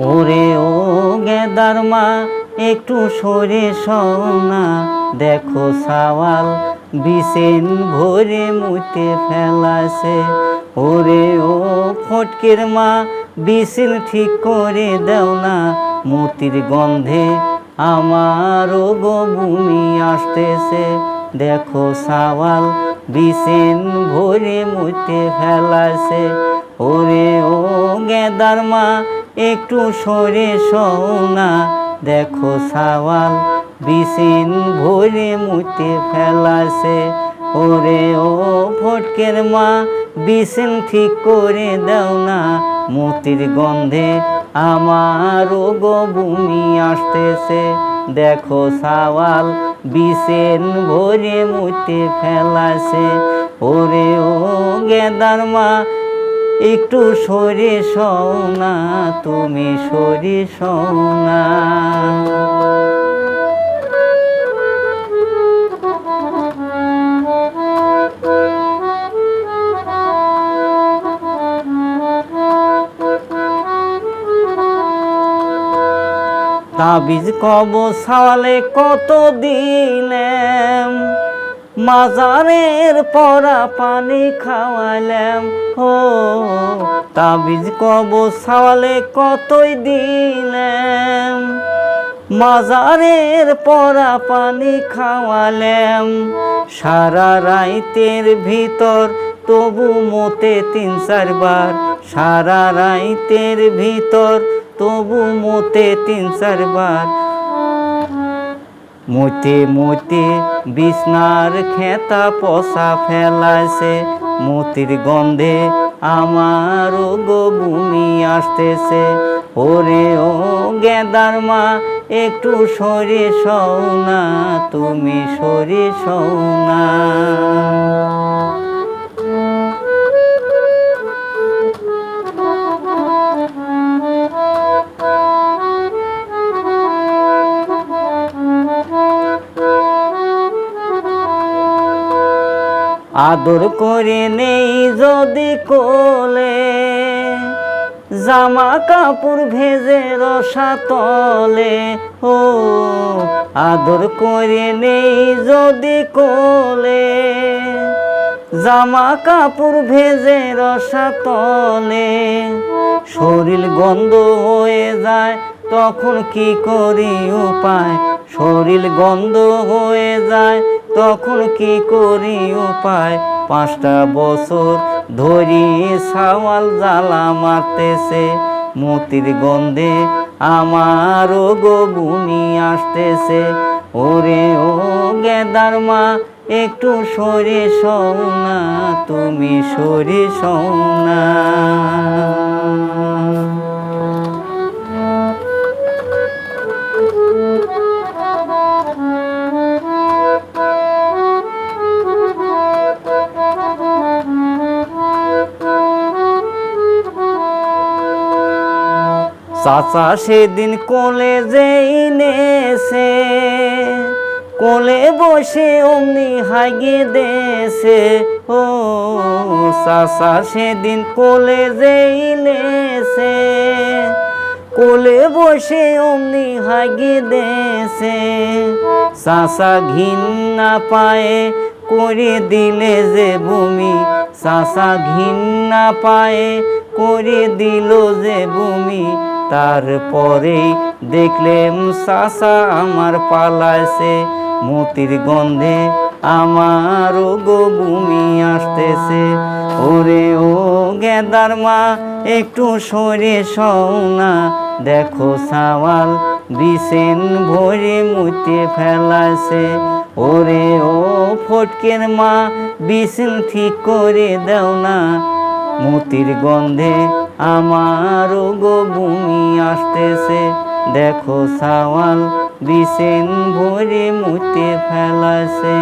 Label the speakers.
Speaker 1: ওরে ও গেদার মা একটু সরে শোনা, দেখো সাওয়াল বিছেন ভরে মুতে ফেলাছে। ওরে ও ফটকের মা বিছেন ঠিক করে দাও না, মতির গন্ধে আমারও গো বমি আসতেছে। দেখো সাওয়াল বিছেন ভরে মুতে ফেলাছে। ওরে ও গেদার মা একটু সরে শোনা, দেখো সাওয়াল বিছেন ভরে মুতে ফেলাছে। ওরে ও ফটকের মা বিছেন ঠিক করে দাও না, মতির গন্ধে আমারও গো বমি আসতেছে। দেখো সাওয়াল বিছেন ভরে মুতে ফেলাছে। ওরে ও গেদার মা একটু সরে শোনা, তুমি সরে শোনা। তাবিজ কবজ সাওয়ালে কত দিলাম, মাজারের পরা পানি খাওয়ালাম। ও তাবিজ কবজ সাওয়ালে কতই দিলাম, মাজারের পরা পানি খাওয়ালাম। সারা রাইতের ভিতর তবু মতে ৩-৪ বার, সারা রাইতের ভিতর তবু মতে ৩-৪ বার। মতে মতে বিছনার খেতা পচা ফেলাছে, মতির গন্ধে আমারও গো বমি আসতেছে। ওরে ও গেদার মা একটু সরে শোনা, তুমি সরে শোনা। আদর করে নেই যদি কোলে, জামা কাপড় ভেজে রসা তলে। ও আদর করে নেই যদি কোলে, জামা কাপড় ভেজে রসা তলে। শরীর গন্ধ হয়ে যায় তখন কি করি উপায়, শরীর গন্ধ হয়ে যায় তখন কি করি উপায়। 5টা বছর ধরি সাওয়াল জ্বালা মারতেছে, মতির গন্ধে আমারও গো বমি আসতেছে। ওরে ও গেদার মা একটু সরে শোনা, তুমি সরে শোনা। চাচা সেদিন কোলে যেই নেছে, কোলে বসে অমনি হাগিয়ে দেছে। ও চাচা সেদিন কোলে যেই নেছে, কোলে বসে অমনি হাগিয়ে দেছে। চাচা ঘৃণা পায়ে করে দিলে যে বমি, চাচা ঘৃণা পায়ে করে দিল যে বমি। তারপরে দেখলেন চাচা আমার পালাইছে, মতির গন্ধে আমারও গো বমি আসতেছে। ওরে ও গেদার মা একটু সরে শোনা, দেখো সাওয়াল বিছেন ভরে মুতে ফেলাছে। ওরে ও ফটকের মা বিছেন ঠিক করে দাও না, মতির গন্ধে আমারও গো বমি আসতেছে। দেখো সাওয়াল বিছেন ভরে মুতে ফেলাছে।